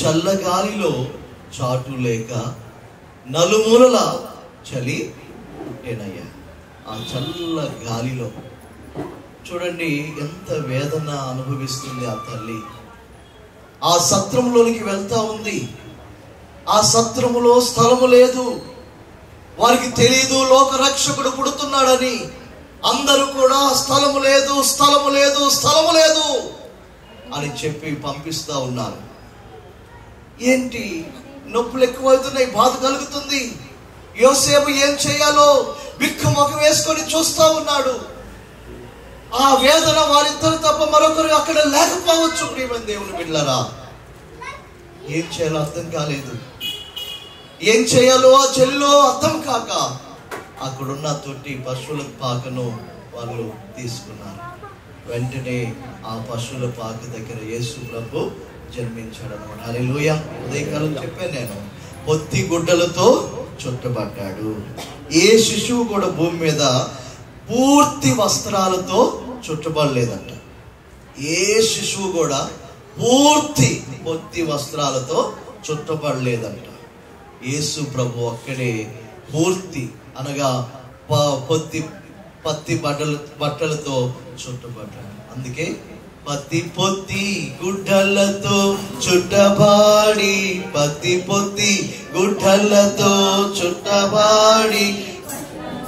చల్లగాలిలో చాటు లేక నలుమూలల చలి పుట్టేనయ్యా. ఆ చల్ల గాలిలో చూడండి ఎంత వేదన అనుభవిస్తుంది ఆ తల్లి. ఆ సత్రంలోనికి వెళ్తా ఉంది. ఆ సత్రములో స్థలము లేదు. వారికి తెలియదు లోకరక్షకుడు పుడుతున్నాడని. అందరూ కూడా స్థలము లేదు, స్థలము లేదు, స్థలము లేదు అని చెప్పి పంపిస్తా ఉన్నారు. ఏంటి నొప్పులు ఎక్కువవుతున్నాయి, బాధ కలుగుతుంది. యోసేపు ఏం చేయాలో బిక్కుమొఖం వేసుకొని చూస్తా ఉన్నాడు. ఆ వేదన వారిద్దరు తప్ప మరొకరు అక్కడ లేకపోవచ్చు. ప్రియమైన దేవుని బిడ్డలారా, ఏం చేయాలో అర్థం కాలేదు. ఏం చేయాలో ఆ చెల్లో అర్థం కాక అక్కడున్న తొట్టి పశువుల పాకను వాళ్ళు తీసుకున్నారు. వెంటనే ఆ పశువుల పాక దగ్గర యేసు ప్రభు జన్మించాడు అన్నమాట. హల్లెలూయా. ఉదయకాలం చెప్పాను నేను, పొత్తి గుడ్డలతో చుట్టబడ్డాడు. ఏ శిశువు కూడా భూమి మీద పూర్తి వస్త్రాలతో చుట్టబడలేదంట. ఏ శిశువు కూడా పూర్తి పొత్తి వస్త్రాలతో చుట్టబడలేదంట. యేసు ప్రభు ఒక్కడే పూర్తి అనగా పత్తి బట్టలతో చుట్టబడ్డాడు. అందుకే పత్తి గుడ్డలతో చుట్టబాడి, పత్తి గుడ్డలతో చుట్టబాడి,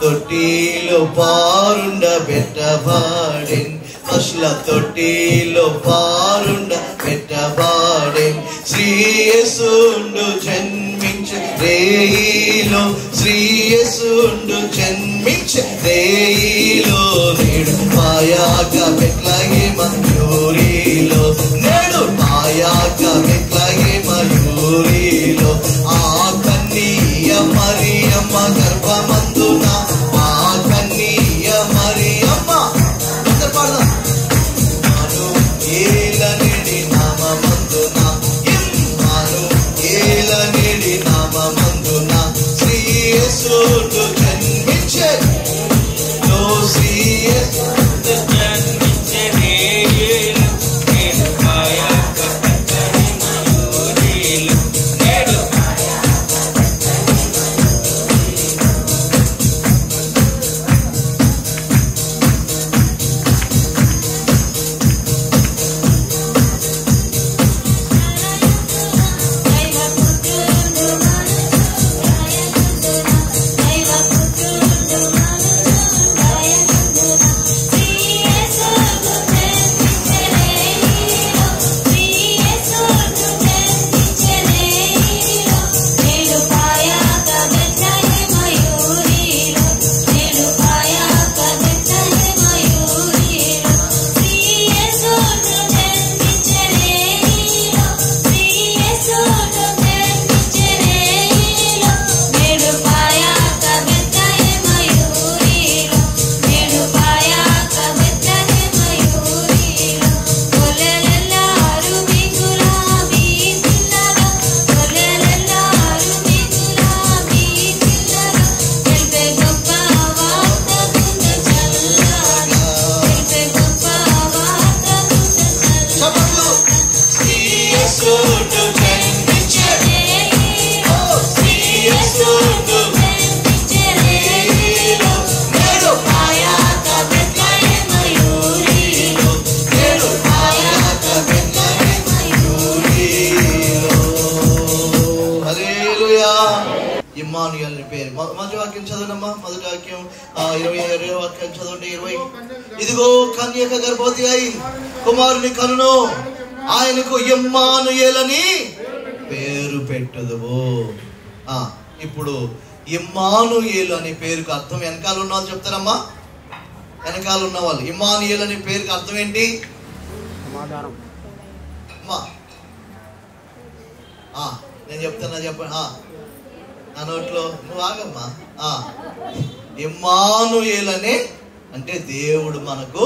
తొట్టిలో పారుండ పెట్టబాడెన్, పశుల తొట్టిలో పారుండ పెట్టబాడెన్. శ్రీయేసుండు జన్మించే రేయిలో, శ్రీయేసుండు జన్మించే రేయిలో, నేడు పాయాక పెట్లగే మయూరిలో, నేడు పాయాక పెట్లగే మయూరిలో. ఆ కన్నీయ మరియమ్మ గర్భమందున, ఆ కన్నీయ మరియమ్మ పాడదాం. నాను ఏలనిడి నామమందున, నాను ఏలనిడి నామమందున, శ్రీయేసుడు జన్మించే, శ్రీయేసుడు జన్మించే రేయిలో, నేడు పాయాక పెట్లగే మయూరిలో, నేడు ఇమ్మానుయేల్ అని పేరు. మొదటి వాక్యం చదవనమ్మా, మొదటి వాక్యం 20 వాక్యం చదవండి. 20 ఇదిగో కన్యక గర్భవతి అయి కుమారుని కనును, ఆయనకు ఇమ్మానుయేల్ అని పేరు పెట్టుదువు. ఇప్పుడు ఇమ్మానుయేల్ అనే పేరుకు అర్థం వెనకాల ఉన్న వాళ్ళు చెప్తారమ్మా. వెనకాల ఉన్న వాళ్ళు ఇమ్మానుయేల్ అనే పేరుకి అర్థం ఏంటి? నేను చెప్తానా చెప్పండి. నా నోట్లో నువ్వు ఆగమ్మా. ఇమ్మానుయేల్ అనే అంటే దేవుడు మనకు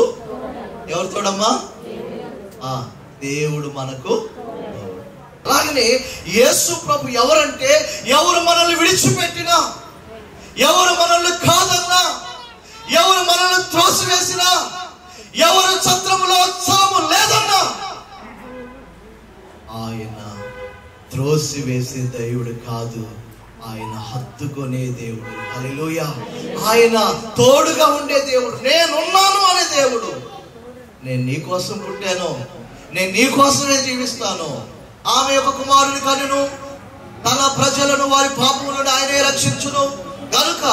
ఎవరు తోడమ్మా? దేవుడు మనకు. అలాగనే యేసు ప్రభు ఎవరంటే, ఎవరు మనల్ని విడిచిపెట్టినా, ఎవరు మనల్ని కాదన్నా, ఎవరు మనల్ని త్రోసివేసినా, ఎవరు ఛత్రములో ఉత్సాహము లేదన్నా, ఆయన త్రోసివేసే దేవుడు కాదు, ఆయన హత్తుకునే దేవుడు. హల్లెలూయా. ఆయన తోడుగా ఉండే దేవుడు, నేనున్నాను అనే దేవుడు. నేను నీ కోసం పుట్టాను, నేను నీ కోసమే జీవిస్తాను. ఆమె యొక్క కుమారుని కనును, తన ప్రజలను వారి పాపములను ఆయనే రక్షించును కనుక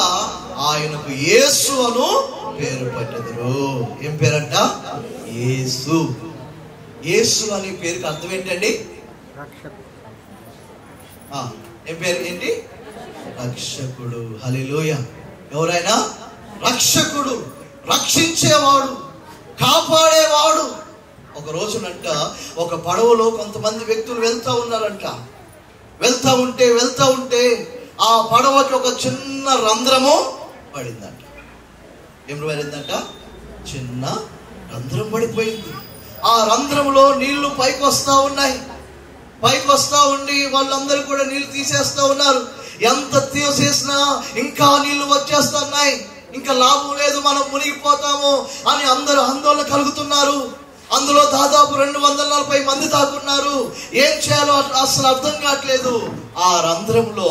ఆయనకు యేసు అను పేరు పెట్టెదరు. ఏం పేరంట? యేసు. యేసు అనే పేరుకి అర్థం ఏంటండి? ఏం పేరు ఏంటి? రక్షకుడు. హల్లెలూయా. ఎవరైనా రక్షకుడు, రక్షించేవాడు, కాపాడేవాడు. ఒక రోజునంట ఒక పడవలో కొంతమంది వ్యక్తులు వెళ్తా ఉన్నారంట. వెళ్తా ఉంటే ఆ పడవకి ఒక చిన్న రంధ్రము పడిందంట. ఏం పడిందంట? చిన్న రంధ్రం పడిపోయింది. ఆ రంధ్రంలో నీళ్లు పైకి వస్తా ఉన్నాయి. పైకి వస్తా ఉండి వాళ్ళందరూ కూడా నీళ్లు తీసేస్తా ఉన్నారు. ఎంత తీసేసినా ఇంకా నీళ్లు వచ్చేస్తున్నాయి. ఇంకా లాభం లేదు, మనం మునిగిపోతాము అని అందరూ ఆందోళన కలుగుతున్నారు. అందులో దాదాపు 240 మంది దాకున్నారు. ఏం చేయాలో అసలు అర్థం కావట్లేదు. ఆ రంధ్రంలో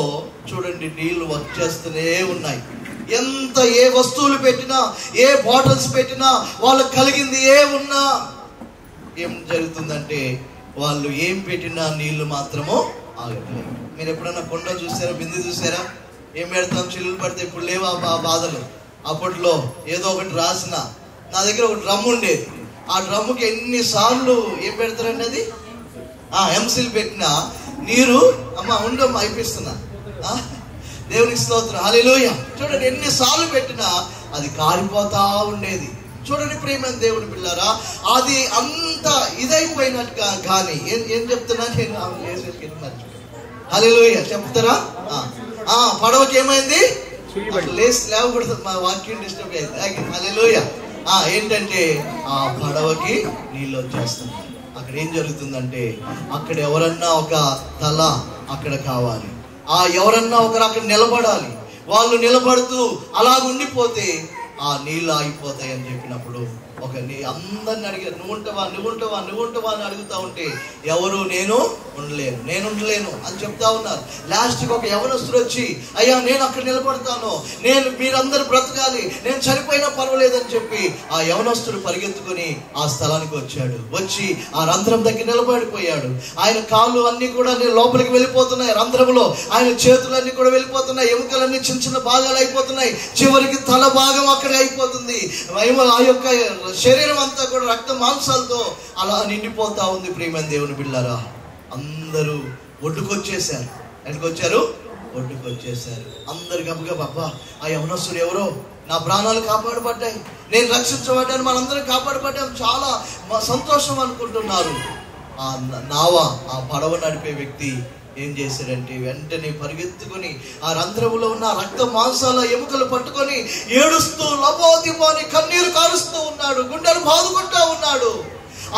చూడండి నీళ్లు వచ్చేస్తూనే ఉన్నాయి. ఎంత ఏ వస్తువులు పెట్టినా, ఏ బాటిల్స్ పెట్టినా, వాళ్ళకి కలిగింది ఏ ఉన్నా ఏం జరుగుతుందంటే వాళ్ళు ఏం పెట్టినా నీళ్లు మాత్రము ఆగట్లేదు. మీరు ఎప్పుడన్నా కొండ చూసారా, బిందె చూసారా? ఏం పెడతాం, చిల్లులు పడితే. ఇప్పుడు లేవు ఆ బాధలు. అప్పట్లో ఏదో ఒకటి రాసిన, నా దగ్గర ఒక డ్రమ్ ఉండేది. ఆ డ్రమ్ముకి ఎన్నిసార్లు ఏం పెడతారండి, అది ఎంసీలు పెట్టినా నీరు అమ్మ ఉండమ్మా అయిపిస్తున్నా, దేవునికి స్తోత్రం, హల్లెలూయా. చూడండి, ఎన్నిసార్లు పెట్టినా అది కారిపోతా ఉండేది. చూడండి ప్రియమైన దేవుని పిల్లారా, అది అంత ఇదైపోయినట్టుగా. కానీ ఏం చెప్తున్నా నేను, హల్లెలూయా చెప్తారా? పడవకి ఏమైంది, లేవకూడదు, మా వాక్యం డిస్టర్బ్ అయింది. హల్లెలూయా. ఏంటంటే ఆ పడవకి నీళ్ళు వచ్చేస్తున్నాయి. అక్కడ ఏం జరుగుతుందంటే, అక్కడ ఎవరన్నా ఒక తల అక్కడ కావాలి, ఎవరన్నా ఒకరు అక్కడ నిలబడాలి. వాళ్ళు నిలబడుతూ అలా ఉండిపోతే ఆ నీళ్ళు ఆగిపోతాయి అని చెప్పినప్పుడు అందరిని అడిగారు, నువ్వు ఉంటావా అని అడుగుతా ఉంటే ఎవరు నేను ఉండలేను అని చెప్తా ఉన్నారు. లాస్ట్కి ఒక యవనస్తుడు వచ్చి, అయ్యా నేను అక్కడ నిలబడతాను, మీరందరూ బ్రతకాలి, నేను చనిపోయినా పర్వాలేదని చెప్పి ఆ యవనస్తుడు పరిగెత్తుకుని ఆ స్థలానికి వచ్చి ఆ రంధ్రం దగ్గర నిలబడిపోయాడు. ఆయన కాళ్ళు అన్ని కూడా లోపలికి వెళ్ళిపోతున్నాయి రంధ్రంలో, ఆయన చేతులన్నీ కూడా వెళ్ళిపోతున్నాయి, ఎముకలన్నీ చిన్న చిన్న భాగాలు అయిపోతున్నాయి, చివరికి తల భాగం అక్కడే అయిపోతుంది. ఆ యొక్క శరీరం అంతా కూడా రక్త మాంసాలతో అలా నిండిపోతా ఉంది. ప్రియమైన దేవుని బిడ్డలారా, అందరూ ఒడ్డుకొచ్చేసారు. ఎక్కడికొచ్చారు? ఒడ్డుకొచ్చేసారు. అందరు గబగబా, ఆ యవనస్తుడు ఎవరో, నా ప్రాణాలు కాపాడబడ్డాయి, నేను రక్షించబడ్డాను, మనందరం కాపాడబడ్డాం, చాలా సంతోషం అనుకుంటున్నారు. ఆ పడవ నడిపే వ్యక్తి ఏం చేశాడంటే, వెంటనే పరిగెత్తుకొని ఆ రంధ్రములో ఉన్న రక్త మాంసాల ఎముకలు పట్టుకొని ఏడుస్తూ లబోదిబోని కన్నీరు కారుస్తూ ఉన్నాడు, గుండెలు బాదుకుంటూ ఉన్నాడు.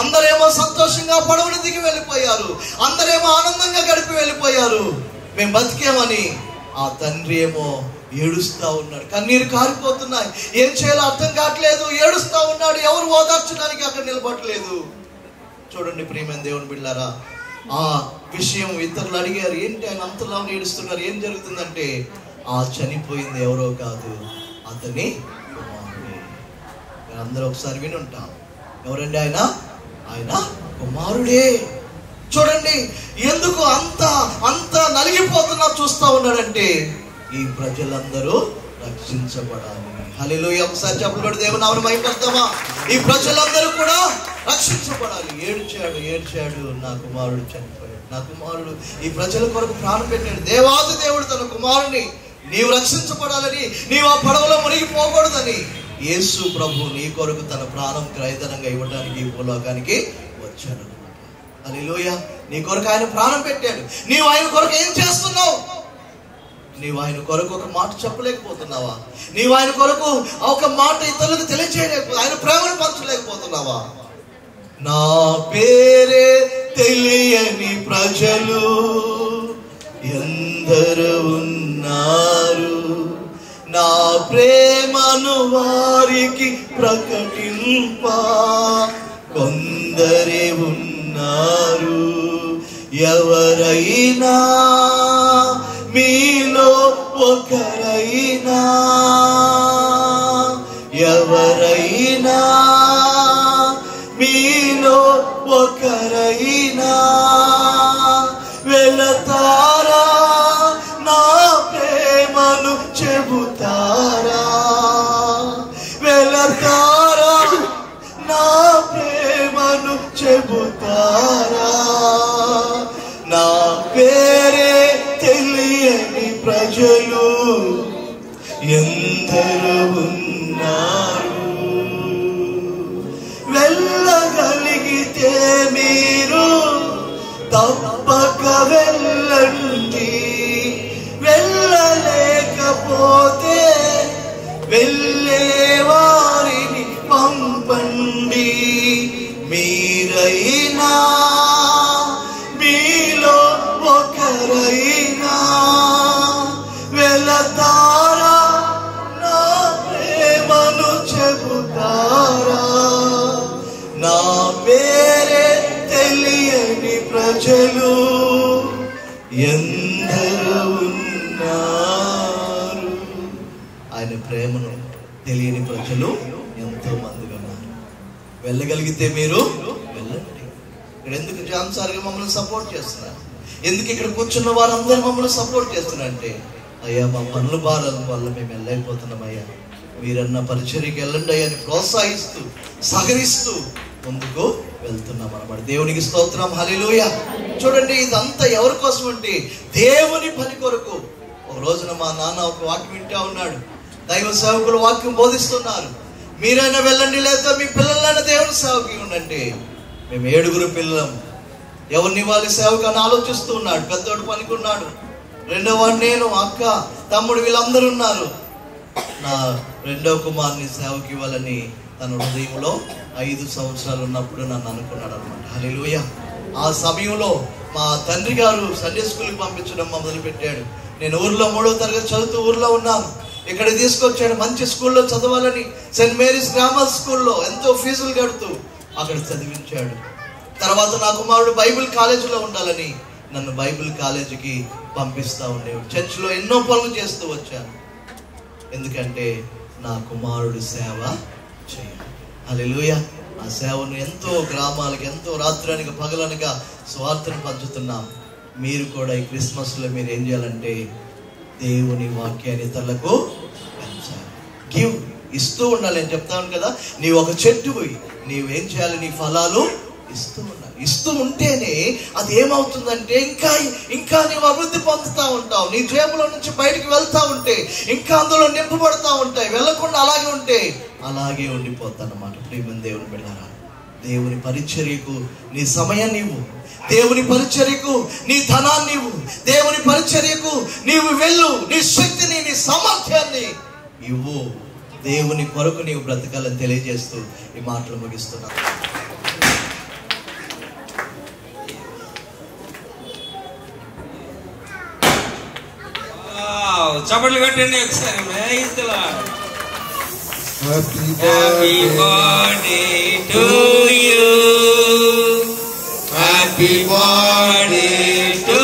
అందరేమో సంతోషంగా పడవని దిగి వెళ్ళిపోయారు, అందరేమో ఆనందంగా గడిపి వెళ్ళిపోయారు, మేము బతికేమని. ఆ తండ్రి ఏమో ఏడుస్తా ఉన్నాడు, కన్నీరు కారిపోతున్నాయి, ఏం చేయాలో అర్థం కావట్లేదు, ఏడుస్తా ఉన్నాడు. ఎవరు ఓదార్చడానికి అక్కడ నిలబడలేదు. చూడండి ప్రియమైన దేవుని బిడ్డలారా, ఆ విషయం ఇతరులు అడిగారు, ఏంటి ఆయన అంతలా ఏడుస్తున్నారు, ఏం జరుగుతుందంటే, ఆ చనిపోయింది ఎవరో కాదు, అతని కుమారుడే. అందరూ ఒకసారి వినుంటాం, ఎవరండి ఆయన? ఆయన కుమారుడే. చూడండి ఎందుకు అంత నలిగిపోతున్నా చూస్తా ఉన్నాడంటే, ఈ ప్రజలందరూ రక్షించబడాలి. హల్లెలూయా. ఒకసారి చెప్పులు కొట్టి దేవుని నామమున మహిమపడతామా? ఈ ప్రజలందరూ కూడా రక్షించబడాలి. ఏడ్చాడు, నా కుమారుడు చనిపోయాడు, నా కుమారుడు ఈ ప్రజల కొరకు ప్రాణం పెట్టాడు. దేవాది దేవుడు తన కుమారుని, నీవు రక్షించబడాలని, నీవు ఆ పడవలో మునిగిపోకూడదని యేసు ప్రభు నీ కొరకు తన ప్రాణం క్రయధనంగా ఇవ్వడానికి ఈ భూలోకానికి వచ్చాడు. హల్లెలూయా. నీ కొరకు ఆయన ప్రాణం పెట్టాడు. నీవు ఆయన కొరకు ఏం చేస్తున్నావు? నీవు ఆయన కొరకు ఒక మాట చెప్పలేకపోతున్నావా? నీవు ఆయన కొరకు ఒక మాట ఇతరులకు తెలియజేయలేకపోతే, ఆయన ప్రేమను పంచలేకపోతున్నావా? నా పేరే తెలియని ప్రజలు ఎందరు ఉన్నారు, నా ప్రేమను వారికి ప్రకటింప కొందరే ఉన్నారు. ఎవరైనా మీలో ఒకరైనా, ఎవరైనా మీలో ఒకరైనా వెళతారా, నా ప్రేమను చెబుతారా, వెళతారా, నా ప్రేమను చెబుతారా. నా పేరే తెలియని ప్రజలు ఎందరు ఉన్నారు. వెళ్ళగలిగితే మీరు తప్పక వెళ్ళండి, వెళ్ళలేకపోతే వెళ్ళే వారిని పంపండి. మీరైనా మీలో ఒకరైనా వెళతారా, నా ప్రేమను చెబుతారా. నా పేరే తెలియని ప్రజలు ఎందరు ఉన్నారు. ఆయన ప్రేమను తెలియని ప్రజలు ఎంతో మందిగా ఉన్నారు. వెళ్ళగలిగితే మీరు వెళ్ళండి. ఇక్కడ ఎందుకు జాన్ సార్గా మమ్మల్ని సపోర్ట్ చేస్తున్నారు? ఎందుకు ఇక్కడ కూర్చున్న వారందరూ మమ్మల్ని సపోర్ట్ చేస్తున్నారంటే, అయ్యా మా పనుల భారాల వల్ల మేము వెళ్ళైపోతున్నాం అయ్యా, మీరన్న పరిచర్యకి వెళ్ళండి అయ్యా అని ప్రోత్సహిస్తూ సహకరిస్తూ ముందుకు వెళ్తున్నాం అన్నమాట. దేవునికి స్తోత్రం, హల్లెలూయా. చూడండి, ఇదంతా ఎవరి కోసం అంటే దేవుని పని కొరకు. ఒక రోజున మా నాన్న ఒక వాక్యం వింటా ఉన్నాడు. దైవ సేవకులు వాక్యం బోధిస్తున్నారు. మీరైనా వెళ్ళండి, లేదా మీ పిల్లలైనా దేవుని సేవకి ఉండండి. మేము 7 పిల్లలం, ఎవరిని వాళ్ళ సేవకు అని ఆలోచిస్తూ ఉన్నాడు. పెద్దోడు పనికున్నాడు, రెండో వాడు నేను, అక్క, తమ్ముడు, వీళ్ళందరూ ఉన్నారు. నా రెండో కుమార్ని సేవకి ఇవ్వాలని తన హృదయంలో 5 సంవత్సరాలు ఉన్నప్పుడు నన్ను అనుకున్నాడు అనమాట. హల్లెలూయా. ఆ సమయంలో మా తండ్రి గారు సండే స్కూల్కి పంపించడం మొదలు పెట్టాడు. నేను ఊర్లో 3వ తరగతి చదువుతూ ఊర్లో ఉన్నాను. ఇక్కడ తీసుకొచ్చాడు, మంచి స్కూల్లో చదవాలని సెయింట్ మేరీస్ గ్రామర్ స్కూల్లో ఎంతో ఫీజులు కడుతూ అక్కడ చదివించాడు. తర్వాత నా కుమారుడు బైబిల్ కాలేజీలో ఉండాలని నన్ను బైబిల్ కాలేజీకి పంపిస్తూ ఉండేవాడు. చర్చిలో ఎన్నో పనులు చేస్తూ వచ్చాను, ఎందుకంటే నా కుమారుడు సేవ చేయాలి. హల్లెలూయా. ఆ సేవను ఎంతో గ్రామాలకు, ఎంతో రాత్రానికి పగలనగా స్వార్థను పంచుతున్నాం. మీరు కూడా ఈ క్రిస్మస్లో మీరు ఏం చేయాలంటే దేవుని వాక్యాన్ని ఇతరులకు పంచాలి. గివ్, ఇస్తూ ఉండాలి. నేను చెప్తాను కదా, నీవు ఒక చెట్టువి, నీవేం చేయాలి? నీ ఫలాలు ఇస్తూ ఉండాలి. ఇస్తూ ఉంటేనే అది ఏమవుతుందంటే ఇంకా నీవు అభివృద్ధి పొందుతూ ఉంటావు. నీ జేబులో నుంచి బయటికి వెళ్తా ఉంటే ఇంకా అందులో నింపబడతా ఉంటాయి. వెళ్ళకుండా అలాగే ఉంటే అలాగే ఉండిపోతానమాట. ప్రియమైన దేవుని బిడ్డలారా, దేవుని పరిచర్యకు నీ సమయాన్ని ఇవ్వు. దేవుని పరిచర్యకు నీ ధనాన్ని ఇవ్వు. దేవుని పరిచర్యకు నీవు వెళ్ళు. నీ శక్తిని, నీ సామర్థ్యాన్ని ఇవ్వు. దేవుని కొరకు నీవు బ్రతకాలని తెలియజేస్తూ ఈ మాటలు ముగిస్తున్నాను. చప్పట్లు కట్టండి ఒకసారి. Happy Happy birthday to you. Happy birthday to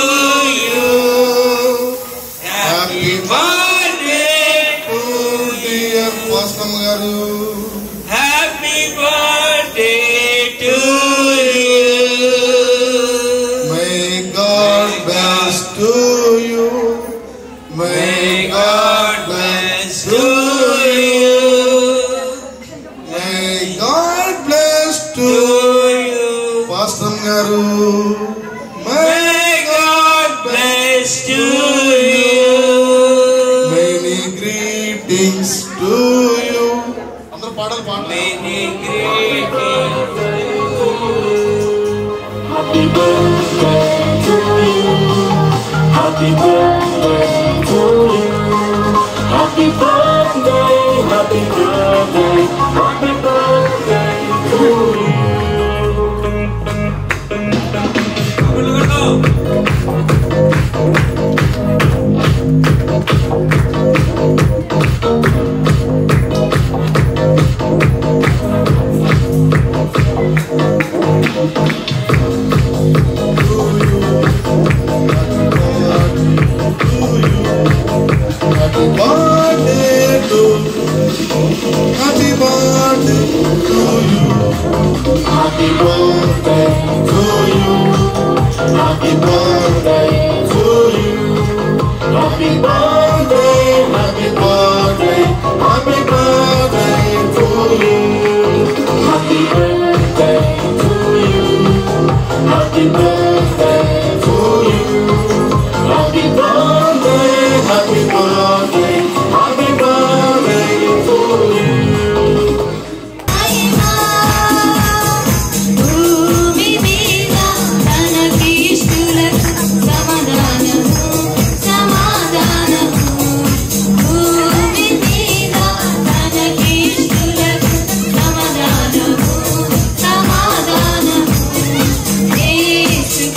you. Happy birthday to dear Pastor garu. Happy birthday to you. May God bless to you. May God bless to you. May God bless to you. Pastor garu. May God bless to you. Many greetings to you. Andar paadalu paadali. Many greetings. Happy birthday to you. Happy birthday to you. Happy birthday, happy birthday, happy birthday to you. Happy birthday to you. Happy birthday to you. Happy birthday to you. Happy birthday to you. Happy birthday, happy birthday, happy birthday to you. Happy birthday to you. Happy birthday to you. Happy birthday, happy birthday, happy birthday to you. భూమి మీద తనకి ఇష్టులకు సమాధానము సమాధానము. భూమి మీద తనకి ఇష్టులకు సమాధానము సమాధానము. యేసు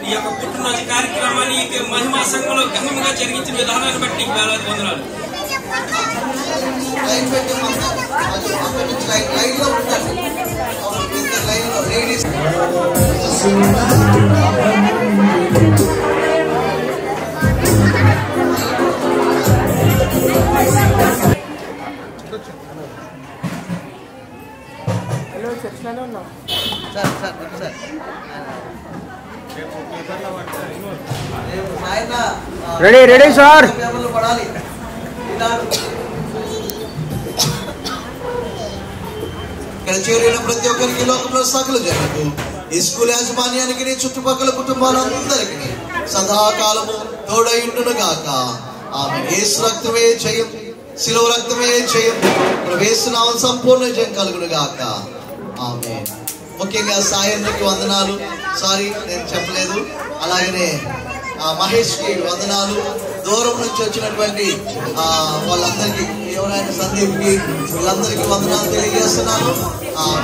ఈ యొక్క పుట్టినరోజు కార్యక్రమాన్ని మహిమా సంఘంలో ఘనంగా జరిగించిన విధానాన్ని బట్టి వేలాది వందనాలు. Ready ready sir. ఇక్కడ చేరిన ప్రతి ఒక్కరికి లోకంలో సకల జనులకు ఈ స్కూల్ యాజమాన్యానికి నీ చుట్టుపక్కల కుటుంబాలందరికీ సదాకాలము తోడైండును గాక. ఆమె యేసు రక్తమే జయం, శిలువ రక్తమే జయం, యేసు నామం సంపూర్ణ జయం కలుగును గాక. ఆమె ముఖ్యంగా సాయన్నకి వందనాలు. సారీ నేను చెప్పలేదు. అలాగనే మహేష్ కి వందనాలు. దూరం నుంచి వచ్చినటువంటి వాళ్ళందరికీ, ఎవరైనా సందీప్ కి, వీళ్ళందరికీ వందనాలు తెలియజేస్తున్నాను.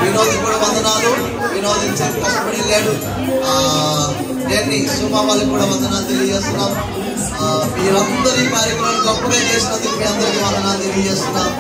వినోద్ కూడా వందనాలు. వినోద్ కష్టపడి వెళ్ళాడు. జర్నీ సుమా వాళ్ళకి కూడా వందనాలు తెలియజేస్తున్నాం. మీరందరూ ఈ కార్యక్రమాన్ని గొప్పగా చేసినందుకు మీ అందరికీ వందనాలు తెలియజేస్తున్నాం.